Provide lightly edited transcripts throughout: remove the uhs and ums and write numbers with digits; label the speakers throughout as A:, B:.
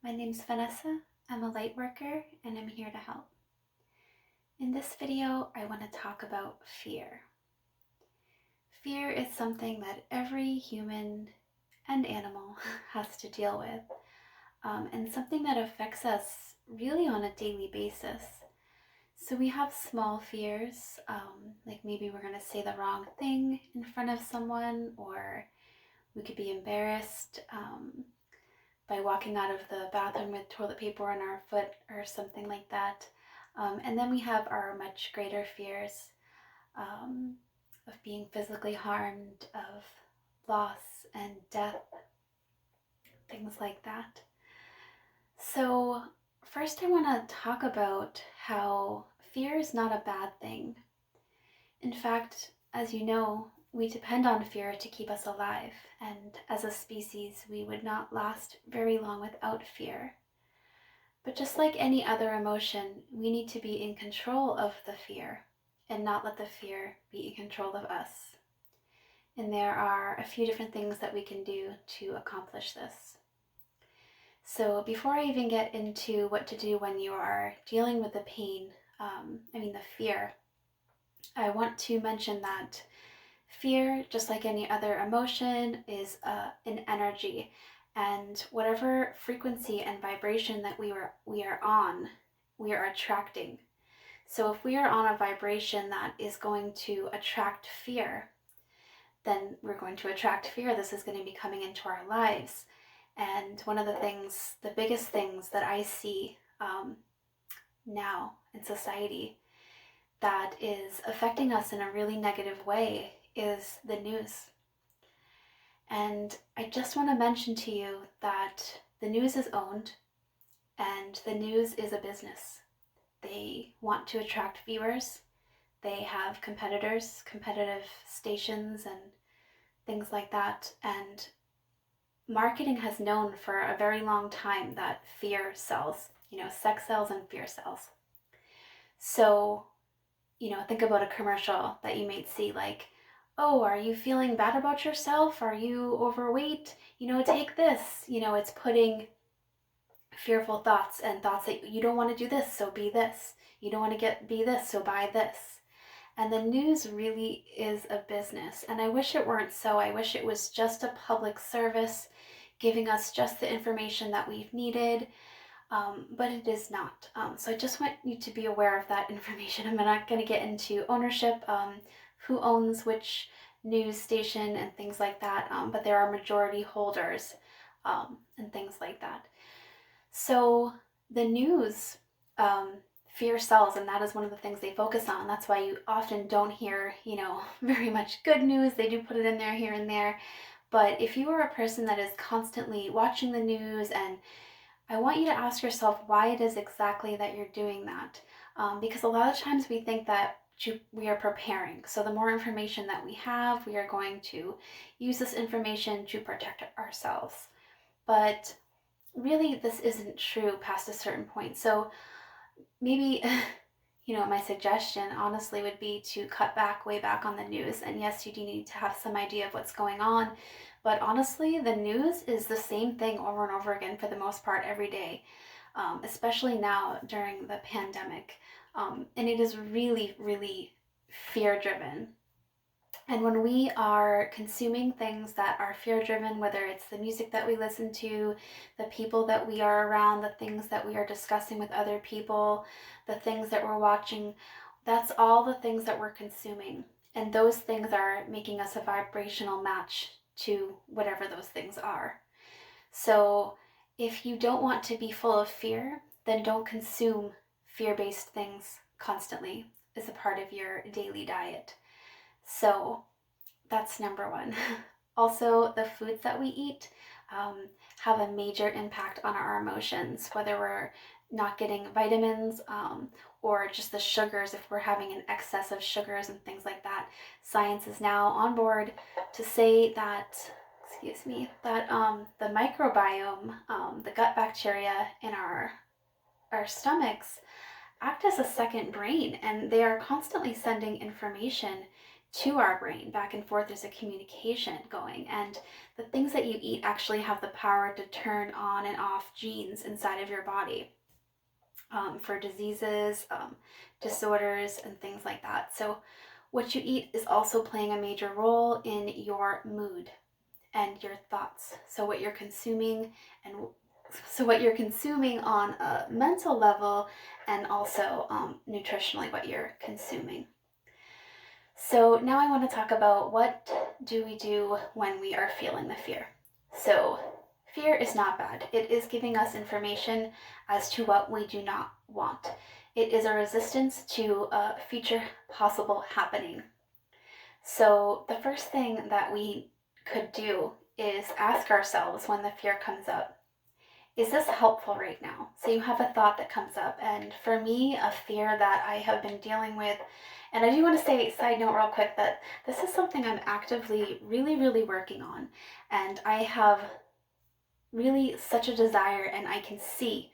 A: My name's Vanessa. I'm a lightworker and I'm here to help. In this video, I want to talk about fear. Fear is something that every human and animal has to deal with, and something that affects us really on a daily basis. So we have small fears, like maybe we're going to say the wrong thing in front of someone, or we could be embarrassed by walking out of the bathroom with toilet paper on our foot or something like that. And then we have our much greater fears of being physically harmed, of loss and death, things like that. So first I want to talk about how fear is not a bad thing. In fact, as you know, we depend on fear to keep us alive, and as a species, we would not last very long without fear. But just like any other emotion, we need to be in control of the fear and not let the fear be in control of us. And there are a few different things that we can do to accomplish this. So before I even get into what to do when you are dealing with the pain, the fear, I want to mention that fear, just like any other emotion, is an energy, and whatever frequency and vibration that we are on, we are attracting. So if we are on a vibration that is going to attract fear, then we're going to attract fear. This is going to be coming into our lives. And one of the biggest things that I see now in society that is affecting us in a really negative way is the news. And I just want to mention to you that the news is owned, and the news is a business. They want to attract viewers. They have competitive stations and things like that. And marketing has known for a very long time that fear sells. Sex sells and fear sells. So, think about a commercial that you might see, like, oh, are you feeling bad about yourself? Are you overweight? Take this. It's putting fearful thoughts and thoughts that you don't want to do this, so be this. You don't want to be this, so buy this. And the news really is a business. And I wish it weren't so. I wish it was just a public service, giving us just the information that we've needed. But it is not. So I just want you to be aware of that information. I'm not going to get into ownership, who owns which news station and things like that, but there are majority holders and things like that. So the news, fear sells, and that is one of the things they focus on. That's why you often don't hear, very much good news. They do put it in there here and there. But if you are a person that is constantly watching the news, and I want you to ask yourself why it is exactly that you're doing that. Because a lot of times we think that we are preparing. So the more information that we have, we are going to use this information to protect ourselves. But really, this isn't true past a certain point. So maybe, my suggestion honestly would be to cut way back on the news. And yes, you do need to have some idea of what's going on. But honestly, the news is the same thing over and over again for the most part every day, especially now during the pandemic. And it is really, really fear-driven. And when we are consuming things that are fear-driven, whether it's the music that we listen to, the people that we are around, the things that we are discussing with other people, the things that we're watching, that's all the things that we're consuming. And those things are making us a vibrational match to whatever those things are. So if you don't want to be full of fear, then don't consume fear-based things constantly as a part of your daily diet. So that's number one. Also, the foods that we eat have a major impact on our emotions, whether we're not getting vitamins or just the sugars, if we're having an excess of sugars and things like that. Science is now on board to say that, the microbiome, the gut bacteria in our stomachs act as a second brain, and they are constantly sending information to our brain. Back and forth, there's a communication going, and the things that you eat actually have the power to turn on and off genes inside of your body for diseases, disorders, and things like that. So what you eat is also playing a major role in your mood and your thoughts. So what you're consuming on a mental level, and also nutritionally what you're consuming. So now I want to talk about what do we do when we are feeling the fear. So fear is not bad. It is giving us information as to what we do not want. It is a resistance to a future possible happening. So the first thing that we could do is ask ourselves when the fear comes up, is this helpful right now? So you have a thought that comes up, and for me, a fear that I have been dealing with, and I do want to say, side note real quick, that this is something I'm actively really working on, and I have really such a desire, and I can see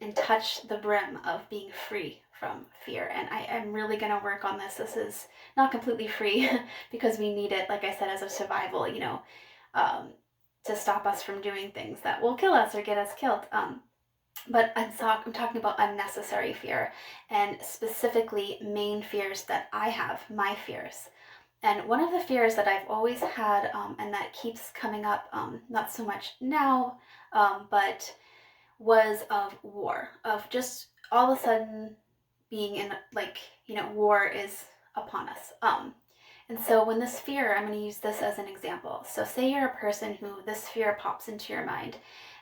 A: and touch the brim of being free from fear, and I am really going to work on this. This is not completely free because we need it, like I said, as a survival, to stop us from doing things that will kill us or get us killed. But I'm talking about unnecessary fear, and specifically main fears that I have, my fears. And one of the fears that I've always had, and that keeps coming up, not so much now, but was of war, of just all of a sudden being in, war is upon us. And so when this fear, I'm going to use this as an example. So say you're a person who this fear pops into your mind,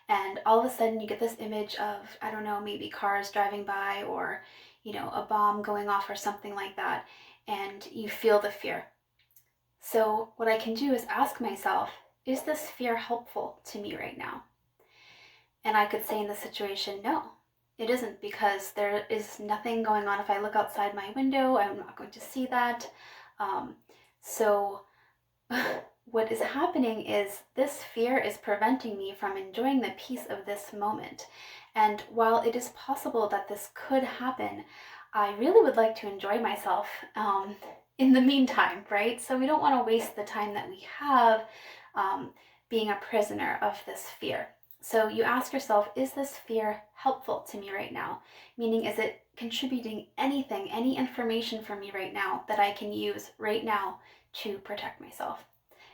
A: and all of a sudden you get this image of, I don't know, maybe cars driving by, or, a bomb going off or something like that, and you feel the fear. So what I can do is ask myself, is this fear helpful to me right now? And I could say in this situation, no, it isn't, because there is nothing going on. If I look outside my window, I'm not going to see that. So what is happening is this fear is preventing me from enjoying the peace of this moment. And while it is possible that this could happen, I really would like to enjoy myself in the meantime, right? So we don't want to waste the time that we have being a prisoner of this fear. So you ask yourself, is this fear helpful to me right now? Meaning, is it contributing anything, any information for me right now that I can use right now to protect myself?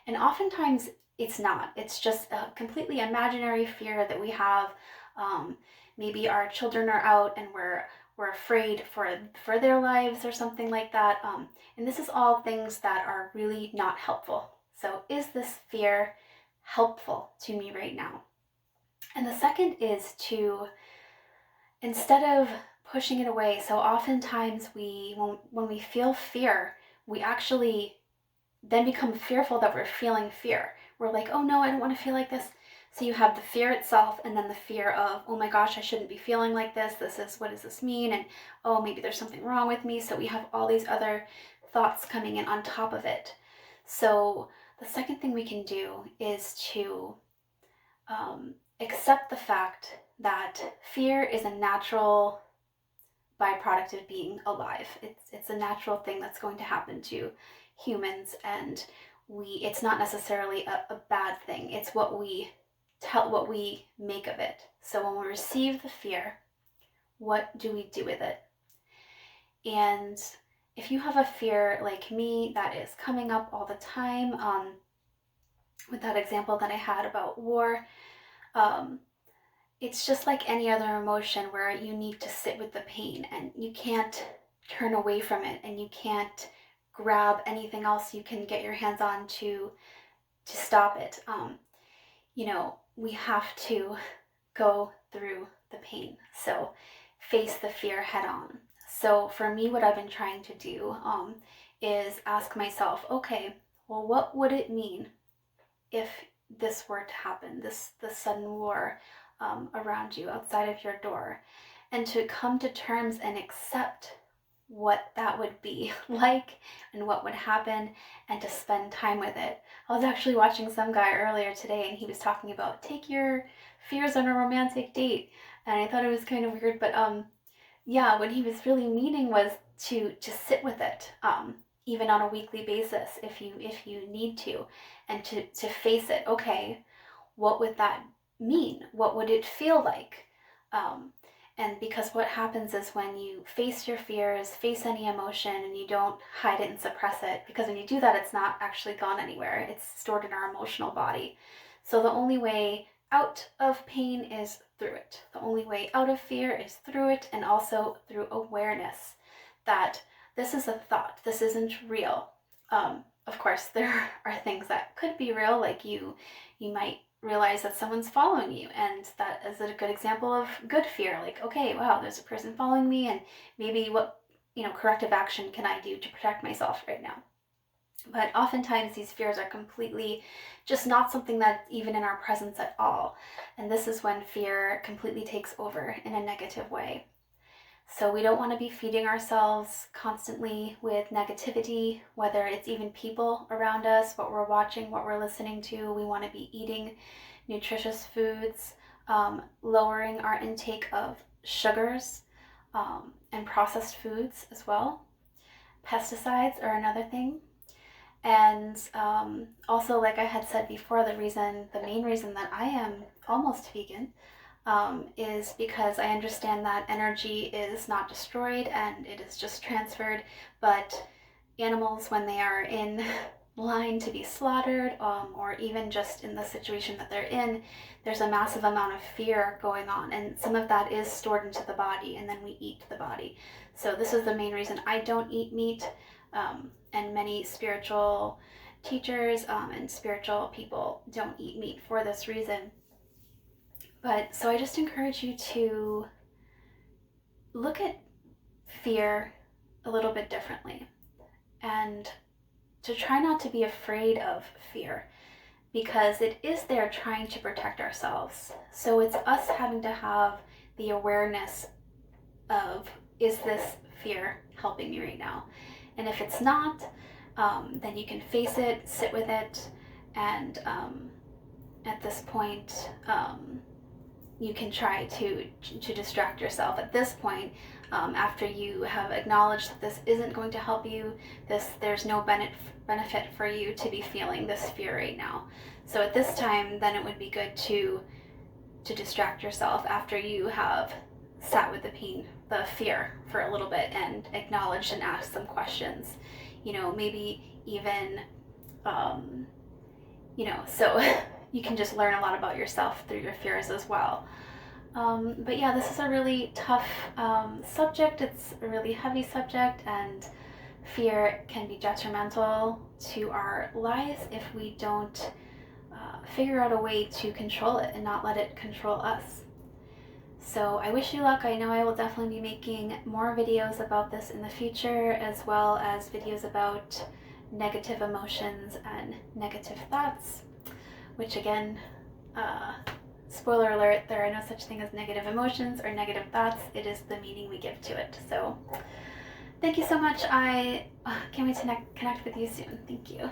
A: And oftentimes it's not. It's just a completely imaginary fear that we have. Maybe our children are out and we're afraid for their lives or something like that. And this is all things that are really not helpful. So is this fear helpful to me right now? And the second is to, instead of pushing it away, so oftentimes when we feel fear, we actually then become fearful that we're feeling fear. We're like, oh no, I don't want to feel like this. So you have the fear itself, and then the fear of, oh my gosh, I shouldn't be feeling like this. What does this mean? And oh, maybe there's something wrong with me. So we have all these other thoughts coming in on top of it. So the second thing we can do is to accept the fact that fear is a natural byproduct of being alive. It's a natural thing that's going to happen to humans, and it's not necessarily a bad thing. It's what we make of it. So when we receive the fear, what do we do with it? And if you have a fear like me that is coming up all the time, with that example that I had about war, it's just like any other emotion where you need to sit with the pain, and you can't turn away from it, and you can't grab anything else you can get your hands on to stop it. We have to go through the pain. So face the fear head on. So for me, what I've been trying to do is ask myself, okay, well, what would it mean if this were to happen, the sudden war around you, outside of your door, and to come to terms and accept what that would be like and what would happen, and to spend time with it. I was actually watching some guy earlier today, and he was talking about take your fears on a romantic date, and I thought it was kind of weird, but yeah, what he was really meaning was to just sit with it. even on a weekly basis if you need to, and to face it. Okay, what would that mean? What would it feel like? And because what happens is when you face your fears, face any emotion, and you don't hide it and suppress it, because when you do that, it's not actually gone anywhere. It's stored in our emotional body. So the only way out of pain is through it. The only way out of fear is through it, and also through awareness that this is a thought, this isn't real. Of course, there are things that could be real, like you might realize that someone's following you, and that is a good example of good fear. Like, okay, wow, there's a person following me, and maybe what corrective action can I do to protect myself right now? But oftentimes these fears are completely just not something that's even in our presence at all, and this is when fear completely takes over in a negative way. So we don't want to be feeding ourselves constantly with negativity, whether it's even people around us, what we're watching, what we're listening to. We want to be eating nutritious foods, lowering our intake of sugars, and processed foods as well. Pesticides are another thing. And also, like I had said before, the main reason that I am almost vegan is because I understand that energy is not destroyed and it is just transferred, but animals, when they are in line to be slaughtered, or even just in the situation that they're in, there's a massive amount of fear going on, and some of that is stored into the body, and then we eat the body. So this is the main reason I don't eat meat, and many spiritual teachers and spiritual people don't eat meat for this reason. But so I just encourage you to look at fear a little bit differently, and to try not to be afraid of fear, because it is there trying to protect ourselves. So it's us having to have the awareness of, is this fear helping me right now? And if it's not, then you can face it, sit with it, and at this point, you can try to distract yourself. At this point, after you have acknowledged that this isn't going to help you, there's no benefit for you to be feeling this fear right now. So at this time, then it would be good to distract yourself after you have sat with the fear for a little bit and acknowledged and asked some questions. Maybe even, so you can just learn a lot about yourself through your fears as well. But yeah, this is a really tough subject. It's a really heavy subject, and fear can be detrimental to our lives if we don't figure out a way to control it and not let it control us. So I wish you luck. I know I will definitely be making more videos about this in the future, as well as videos about negative emotions and negative thoughts, which again, spoiler alert, there are no such thing as negative emotions or negative thoughts. It is the meaning we give to it. So thank you so much. I can't wait to connect with you soon. Thank you.